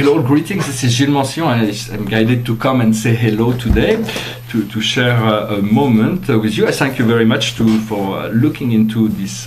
Hello, greetings. This is Gilles Mention. I'm guided to come and say hello today, to share a moment with you. I thank you very much for looking into those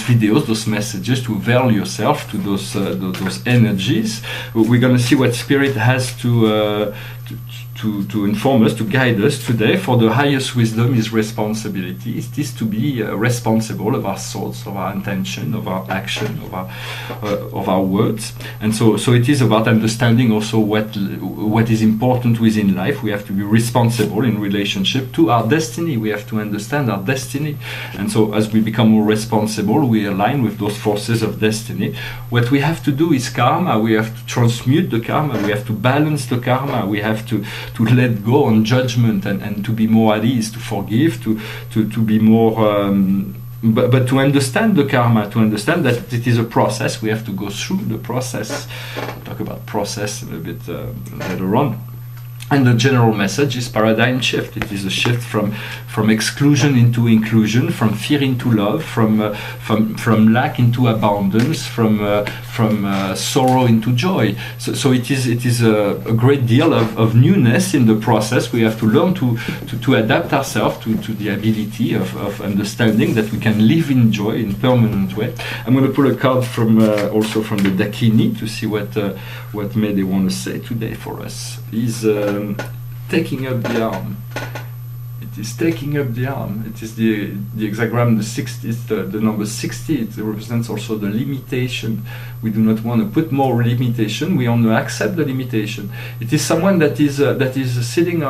videos, those messages, to avail yourself to those energies. We're going to see what Spirit has to inform us, to guide us today. For the highest wisdom is responsibility. It is to be responsible of our thoughts, of our intention, of our action, of our words. And so it is about understanding also what is important within life. We have to be responsible in relationship to our destiny. We have to understand our destiny. And so as we become more responsible, we align with those forces of destiny. What we have to do is karma. We have to transmute the karma. We have to balance the karma. We have to let go on judgment and to be more at ease, to forgive, to be more but to understand the karma, to understand that it is a process. We have to go through the process. We'll talk about process a bit later on. And the general message is paradigm shift. It is a shift from exclusion into inclusion, from fear into love, from lack into abundance, from sorrow into joy. So it is a great deal of newness in the process. We have to learn to adapt ourselves to the ability of understanding that we can live in joy in permanent way. I'm going to pull a card from also from the Dakini to see what may they want to say today for us. Is taking up the arm. It is taking up the arm. It is the hexagram, the 60th, the number 60. It represents also the limitation. We do not want to put more limitation. We want to accept the limitation. It is someone that is standing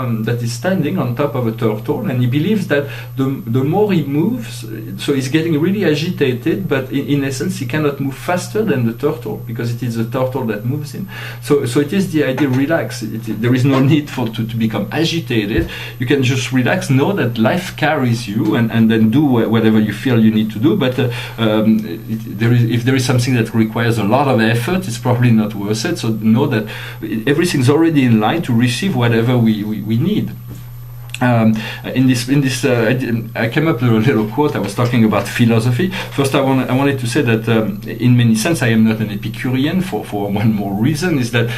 on top of a turtle, and he believes that the more he moves, so he's getting really agitated. But in essence, he cannot move faster than the turtle because it is the turtle that moves him. So it is the idea: relax. There is no need to become agitated. You can just relax. Know that life carries you, and then do whatever you feel you need to do. But if there is something that requires a lot of effort, it's probably not worth it. So know that everything's already in line to receive whatever we need. I came up with a little quote. I was talking about philosophy. First, I wanted to say that in many sense I am not an Epicurean for one more reason, is that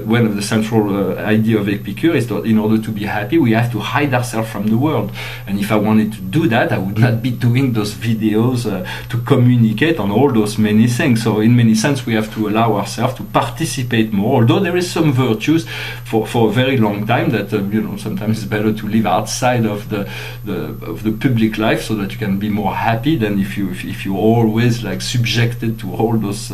one of the central idea of Epicure is that in order to be happy we have to hide ourselves from the world. And if I wanted to do that, I would not be doing those videos to communicate on all those many things. So in many sense we have to allow ourselves to participate more, although there is some virtues for a very long time that sometimes it's better to live outside of the public life, so that you can be more happy than if you always like subjected to all those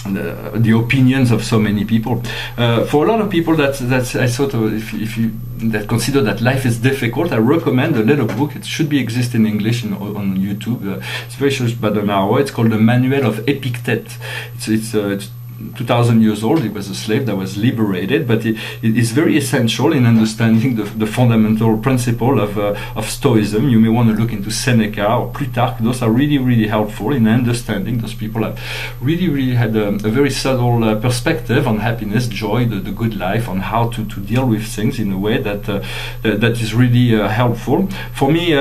the opinions of so many people. For a lot of people that I thought of, if you that consider that life is difficult, I recommend a little book. It should exist in English on YouTube. It's very short, about an hour. It's called The Manual of Epictet. It's 2,000 years old. He was a slave that was liberated, but it is very essential in understanding the fundamental principle of Stoicism. You may want to look into Seneca or Plutarch. Those are really, really helpful in understanding. Those people have really, really had a very subtle perspective on happiness, joy, the good life, on how to deal with things in a way that is really helpful. For me,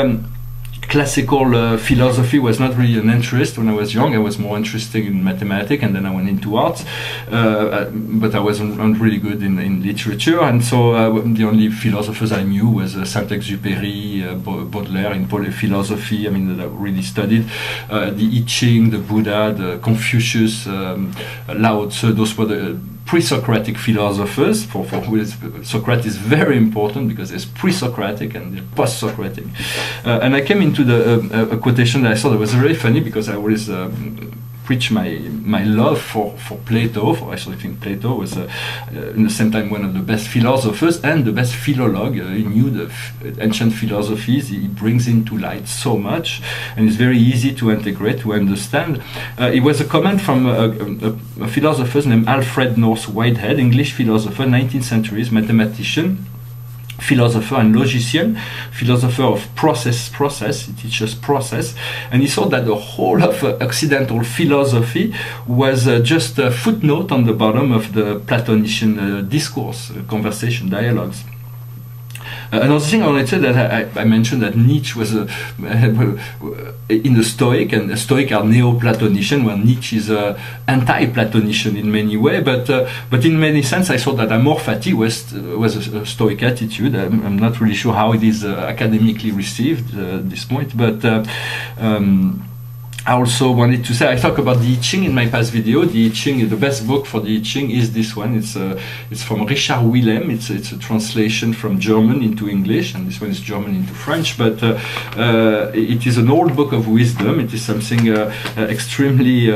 classical philosophy was not really an interest when I was young. I was more interested in mathematics, and then I went into arts, but I wasn't really good in literature. And so the only philosophers I knew was Saint-Exupéry, Baudelaire in philosophy. I mean, that I really studied the I Ching, the Buddha, the Confucius, Lao Tzu. Those were the pre-Socratic philosophers, for who Socrates is very important, because there's pre-Socratic and there's post-Socratic. And I came into a quotation that I thought that was very funny, because I always preach my love for Plato. I actually think Plato was in the same time one of the best philosophers and the best philologue. He knew the ancient philosophies. He brings into light so much, and it's very easy to integrate, to understand. It was a comment from a philosopher named Alfred North Whitehead, English philosopher, 19th century, mathematician, philosopher and logician, philosopher of process. He teaches process, and he thought that the whole of Occidental philosophy was just a footnote on the bottom of the Platonician discourse, conversation, dialogues. Another thing I wanted to say, that I mentioned that Nietzsche was in the Stoic, and the Stoic are Neoplatonician, where Nietzsche is anti-Platonician in many ways, but in many sense I thought that amor fati was a Stoic attitude. I'm not really sure how it is academically received at this point, but I also wanted to say, I talked about the I Ching in my past video. The I Ching, the best book for the I Ching is this one. It's from Richard Willem. It's a translation from German into English, and this one is German into French. But it is an old book of wisdom. It is something extremely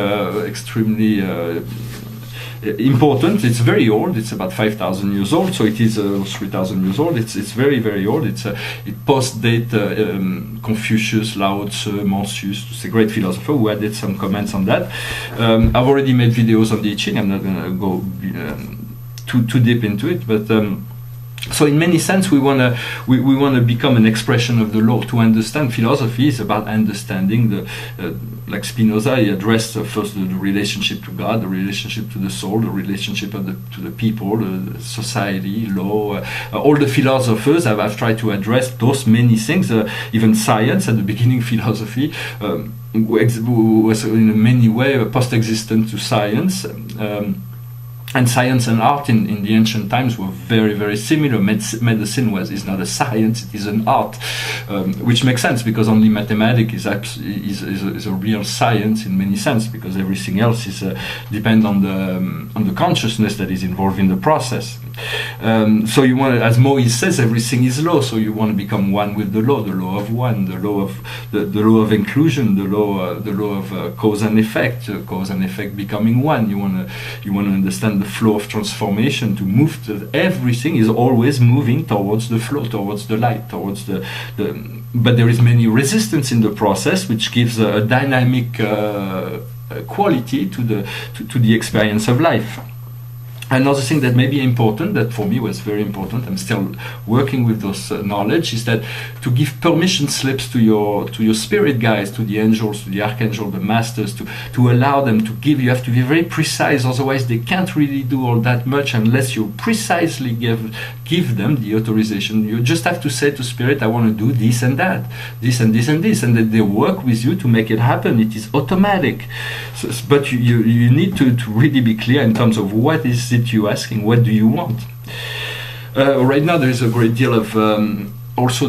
important. It's very old. It's about 5,000 years old, so it is 3,000 years old. It's very, very old. It post-date Confucius, Lao Tzu, Mencius, a great philosopher who added some comments on that. I've already made videos on the I Ching. I'm not going to go too deep into it, but so in many sense we want to become an expression of the law. To understand philosophy is about understanding the like Spinoza, he addressed first the relationship to God, the relationship to the soul, the relationship to the people, the society, law. All the philosophers have tried to address those many things. Even science at the beginning, philosophy was in many ways post-existent to science. And science and art in the ancient times were very, very similar. Medicine is not a science; it is an art, which makes sense because only mathematics is a real science in many sense, because everything else is depend on the consciousness that is involved in the process. So you want, as Moïse says, everything is law. So you want to become one with the law of one, the law of inclusion, the law of cause and effect becoming one. You want to understand the flow of transformation. To move to everything is always moving towards the flow, towards the light, towards the but there is many resistance in the process, which gives a dynamic quality to the experience of life. Another thing that may be important, that for me was very important, I'm still working with those knowledge, is that to give permission slips to your spirit guides, to the angels, to the archangel, the masters, to allow them to give. You have to be very precise, otherwise they can't really do all that much unless you precisely give them the authorization. You just have to say to spirit, I want to do this and that, this and this and this, and that they work with you to make it happen. It is automatic. So, but you need to really be clear in terms of what is it you asking, what do you want. Right now there is a great deal of also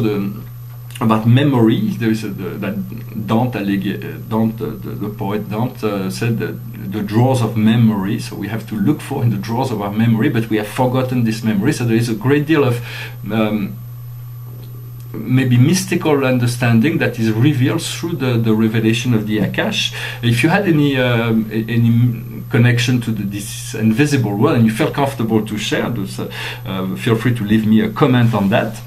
about memory. There is that Dante, the poet Dante said that the drawers of memory, so we have to look for in the drawers of our memory, but we have forgotten this memory. So there is a great deal of maybe mystical understanding that is revealed through the revelation of the Akash. If you had any connection to this invisible world and you feel comfortable to share those, feel free to leave me a comment on that.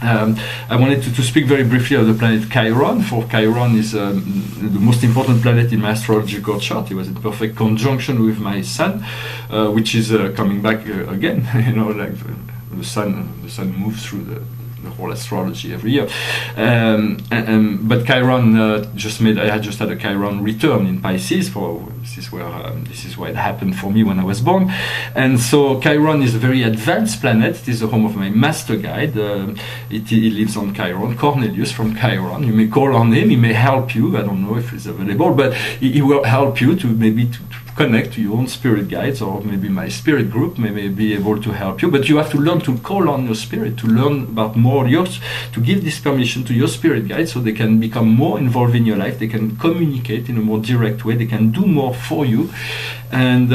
I wanted to speak very briefly of the planet Chiron. For Chiron is the most important planet in my astrological chart. It was in perfect conjunction with my sun, which is coming back again. You know, like the sun moves through the whole astrology every year. But Chiron I just had a Chiron return in Pisces. This is where it happened for me when I was born. And so Chiron is a very advanced planet. It is the home of my master guide. He lives on Chiron, Cornelius from Chiron. You may call on him. He may help you. I don't know if he's available, but he will help you to connect to your own spirit guides, or maybe my spirit group may be able to help you. But you have to learn to call on your spirit, to learn about more yours, to give this permission to your spirit guides so they can become more involved in your life. They can communicate in a more direct way. They can do more for you. And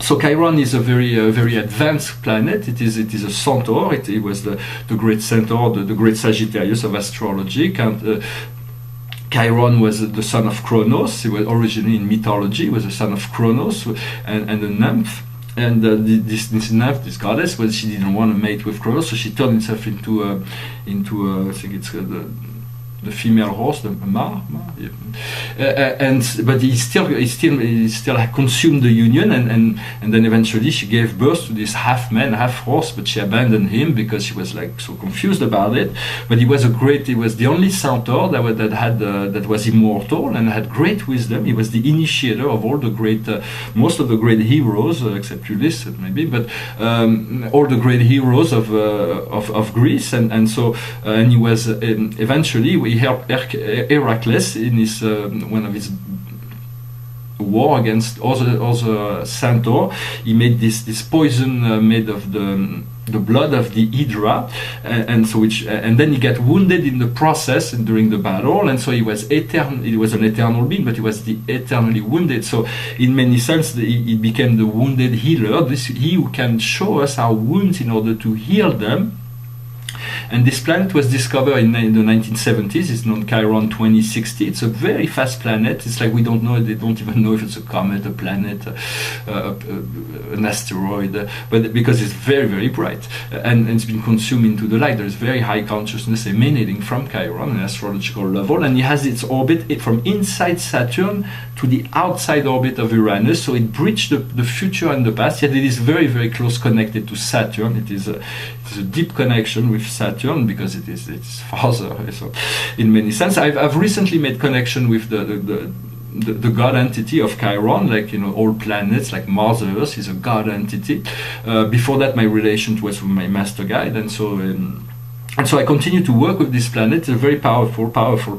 so Chiron is a very advanced planet. It is a centaur. It was the great centaur, the great Sagittarius of astrology. Chiron was the son of Kronos. He was originally in mythology. He was the son of Kronos and a nymph. And this nymph, this goddess, she didn't want to mate with Kronos, so she turned herself into I think it's the female horse, the but he still consumed the union, and then eventually she gave birth to this half man, half horse, but she abandoned him because she was like so confused about it. But he was the only centaur that was immortal and had great wisdom. He was the initiator of all the great, most of the great heroes, except Ulysses maybe, but all the great heroes of Greece, and he was eventually he helped Heracles in his one of his war against other centaur. He made this poison made of the blood of the Hydra, and then he got wounded in the process and during the battle, and so he was an eternal being, but he was eternally wounded. So in many sense he became the wounded healer. He who can show us our wounds in order to heal them. And this planet was discovered in the 1970s. It's known Chiron 2060. It's a very fast planet. It's like we don't know. They don't even know if it's a comet, a planet, an asteroid. But because it's very, very bright, and it's been consumed into the light. There's very high consciousness emanating from Chiron, an astrological level, and it has its orbit from inside Saturn to the outside orbit of Uranus. So it bridged the future and the past. Yet it is very, very close connected to Saturn. It is a deep connection with Saturn because it's farther. So in many sense, I've recently made connection with the god entity of Chiron, like all planets, like Mars, Earth is a god entity. Before that, my relation was with my master guide, and so I continue to work with this planet. It's a very powerful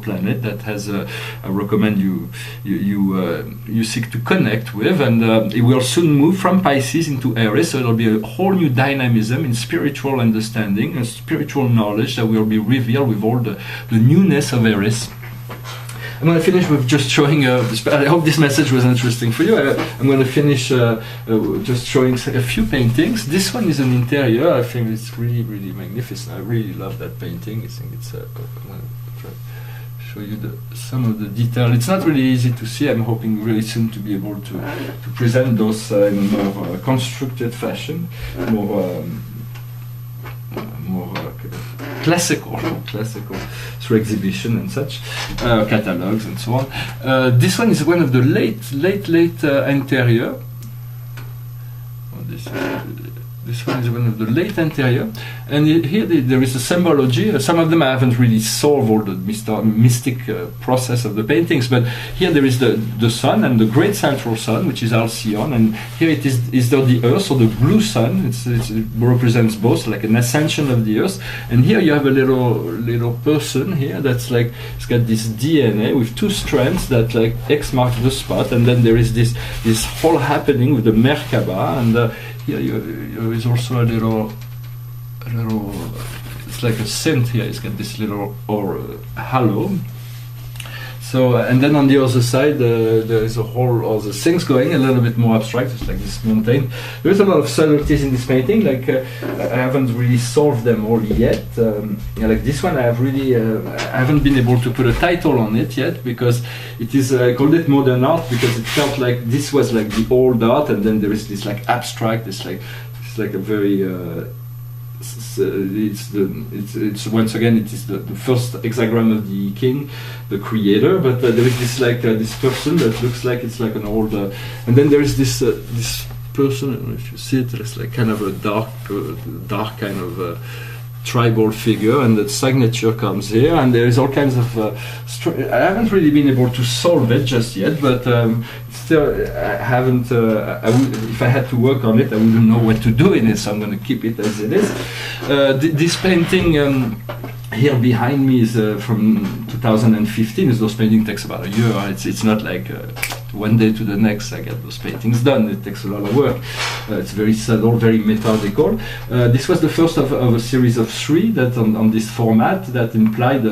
planet that has. I recommend you seek to connect with, and it will soon move from Pisces into Aries. So it'll be a whole new dynamism in spiritual understanding and spiritual knowledge that will be revealed with all the newness of Aries. I'm going to finish with just showing. I hope this message was interesting for you. I'm going to finish just showing a few paintings. This one is an interior. I think it's really, really magnificent. I really love that painting. I think it's. I'm going to try to show you some of the detail. It's not really easy to see. I'm hoping really soon to be able to present those in a more constructed fashion, more classical through exhibition and such, catalogs and so on. This one is one of the late interior. This one is one of the late interior, and here there is a symbology. Some of them I haven't really solved all the mystic process of the paintings, but here there is the sun and the great central sun, which is Alcyone, and here it is the earth, or the blue sun. It represents both, like an ascension of the earth. And here you have a little person here that's like, it's got this DNA with two strands that like X marks the spot, and then there is this whole happening with the Merkaba, and here there is also a little, it's like a scent here. It's got this little halo. So, and then on the other side, there is a whole other things going, a little bit more abstract. It's like this mountain. There is a lot of subtleties in this painting. Like I haven't really solved them all yet. Like this one, I haven't been able to put a title on it yet, because it is. I called it modern art because it felt like this was like the old art, and then there is this like abstract. It's like a very. It's once again it is the first hexagram of the king, the creator, but there is this like this person that looks like it's like an old, and then there is this person. I don't know if you see it. It's like kind of a dark kind of tribal figure, and the signature comes here, and there is all kinds of. I haven't really been able to solve it just yet, but still, I haven't. If I had to work on it, I wouldn't know what to do in it, so I'm going to keep it as it is. This painting here behind me is from 2015. Those painting takes about a year. It's not like one day to the next I get those paintings done. It takes a lot of work. It's very subtle, very methodical. This was the first of a series of three that on this format that implied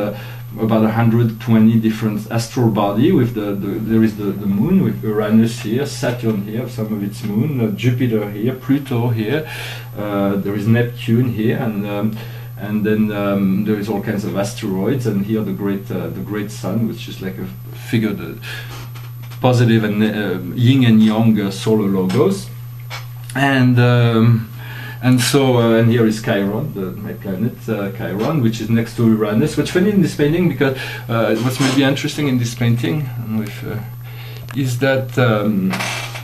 about 120 different astral body. With there is the moon with Uranus here, Saturn here, some of its moon, Jupiter here, Pluto here. There is Neptune here, and then there is all kinds of asteroids, and here the great sun, which is like a figure, the yin and yang solar logos, and And so, and here is Chiron, my planet Chiron, which is next to Uranus. What's funny in this painting, because what's maybe interesting in this painting, I don't know if, is that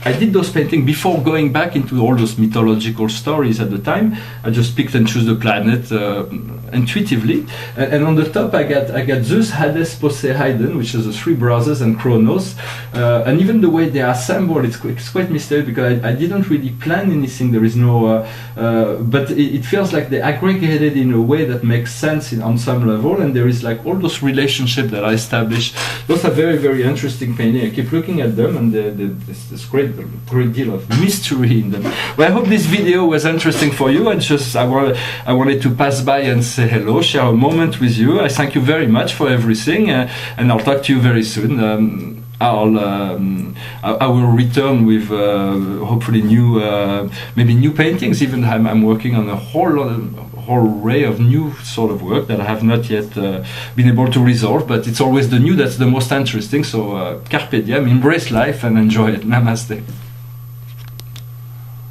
I did those paintings before going back into all those mythological stories at the time. I just picked and chose the planet intuitively, and on the top I got Zeus, Hades, Poseidon, which is the three brothers, and Kronos, and even the way they are assembled, it's quite mysterious, because I didn't really plan anything. There is no, but it feels like they aggregated in a way that makes sense on some level, and there is like all those relationships that I established. Those are very, very interesting paintings. I keep looking at them, and there's this great deal of mystery in them. Well, I hope this video was interesting for you, and just I wanted to pass by and say hello, share a moment with you. I thank you very much for everything, and I'll talk to you very soon. I will return with hopefully maybe new paintings. Even I'm working on a whole array of new sort of work that I have not yet been able to resolve, but it's always the new that's the most interesting. So carpe diem, embrace life and enjoy it. Namaste.